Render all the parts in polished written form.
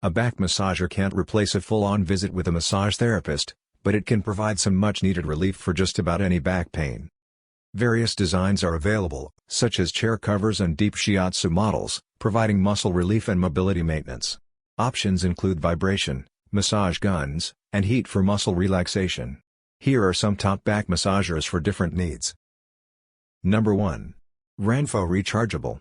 A back massager can't replace a full-on visit with a massage therapist, but it can provide some much-needed relief for just about any back pain. Various designs are available, such as chair covers and deep shiatsu models, providing muscle relief and mobility maintenance. Options include vibration, massage guns, and heat for muscle relaxation. Here are some top back massagers for different needs. Number 1. Renpho Rechargeable.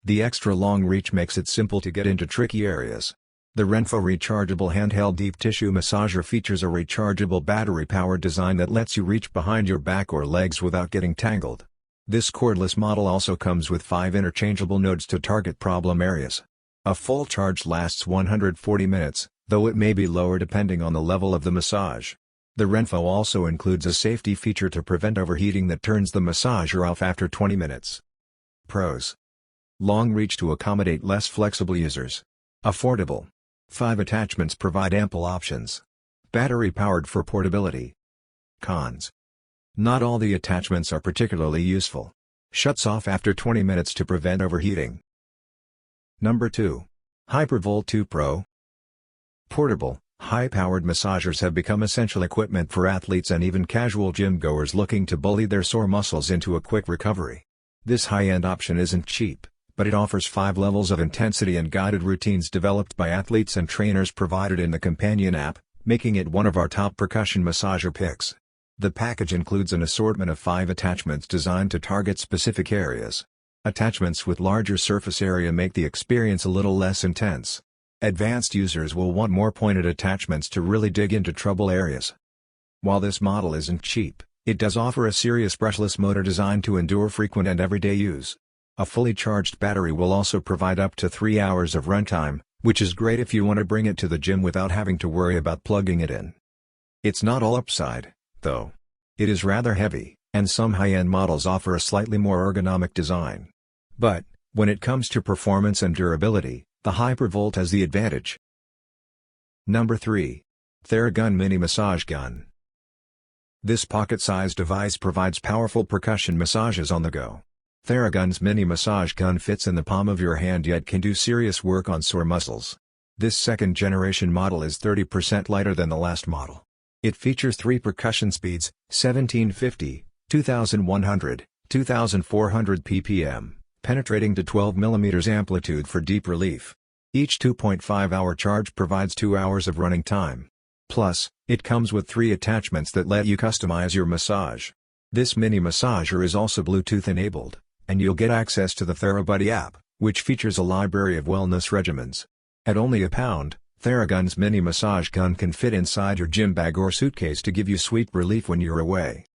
The extra long reach makes it simple to get into tricky areas. The Renpho Rechargeable handheld deep tissue massager features a rechargeable battery-powered design that lets you reach behind your back or legs without getting tangled. This cordless model also comes with 5 interchangeable nodes to target problem areas. A full charge lasts 140 minutes, though it may be lower depending on the level of the massage. The Renpho also includes a safety feature to prevent overheating that turns the massager off after 20 minutes. Pros: long reach to accommodate less flexible users. Affordable. 5 attachments provide ample options. Battery-powered for portability. Cons: not all the attachments are particularly useful. Shuts off after 20 minutes to prevent overheating. Number 2. Hypervolt 2 Pro. Portable, high-powered massagers have become essential equipment for athletes and even casual gym-goers looking to bully their sore muscles into a quick recovery. This high-end option isn't cheap, but it offers 5 levels of intensity and guided routines developed by athletes and trainers provided in the companion app, making it one of our top percussion massager picks. The package includes an assortment of 5 attachments designed to target specific areas. Attachments with larger surface area make the experience a little less intense. Advanced users will want more pointed attachments to really dig into trouble areas. While this model isn't cheap, it does offer a serious brushless motor designed to endure frequent and everyday use. A fully charged battery will also provide up to 3 hours of runtime, which is great if you want to bring it to the gym without having to worry about plugging it in. It's not all upside, though. It is rather heavy, and some high-end models offer a slightly more ergonomic design. But, when it comes to performance and durability, the Hypervolt has the advantage. Number 3. Theragun Mini Massage Gun. This pocket-sized device provides powerful percussion massages on the go. Theragun's mini massage gun fits in the palm of your hand yet can do serious work on sore muscles. This second-generation model is 30% lighter than the last model. It features 3 percussion speeds, 1750, 2100, 2400 ppm, penetrating to 12 mm amplitude for deep relief. Each 2.5-hour charge provides 2 hours of running time. Plus, it comes with 3 attachments that let you customize your massage. This mini massager is also Bluetooth-enabled, and you'll get access to the TheraBuddy app, which features a library of wellness regimens. At only £1, Theragun's mini massage gun can fit inside your gym bag or suitcase to give you sweet relief when you're away.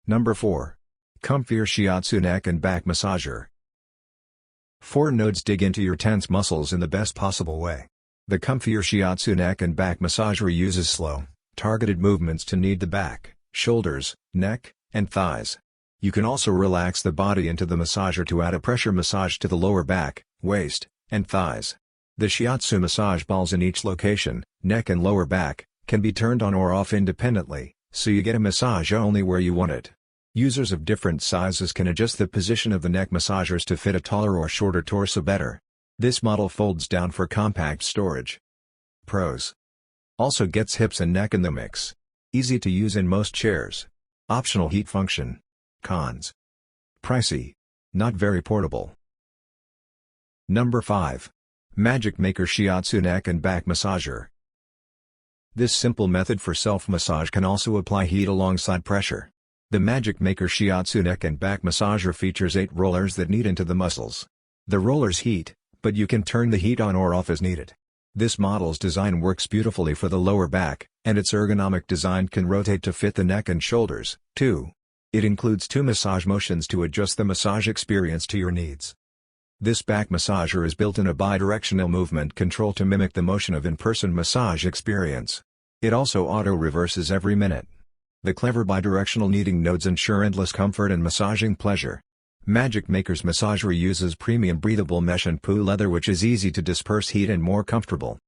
Number 4. Comfier Shiatsu Neck and Back Massager. 4 nodes dig into your tense muscles in the best possible way. The Comfier Shiatsu Neck and Back Massager uses slow, targeted movements to knead the back, shoulders, neck, and thighs. You can also relax the body into the massager to add a pressure massage to the lower back, waist, and thighs. The shiatsu massage balls in each location, neck and lower back, can be turned on or off independently, so you get a massage only where you want it. Users of different sizes can adjust the position of the neck massagers to fit a taller or shorter torso better. This model folds down for compact storage. Pros: also gets hips and neck in the mix. Easy to use in most chairs. Optional heat function. Cons: pricey. Not very portable. Number 5. Magic Maker Shiatsu Neck and Back Massager. This simple method for self-massage can also apply heat alongside pressure. The Magic Maker Shiatsu Neck and Back Massager features 8 rollers that knead into the muscles. The rollers heat, but you can turn the heat on or off as needed. This model's design works beautifully for the lower back, and its ergonomic design can rotate to fit the neck and shoulders, too. It includes 2 massage motions to adjust the massage experience to your needs. This back massager is built in a bidirectional movement control to mimic the motion of in-person massage experience. It also auto-reverses every minute. The clever bidirectional kneading nodes ensure endless comfort and massaging pleasure. Magic Maker's massager uses premium breathable mesh and PU leather which is easy to disperse heat and more comfortable.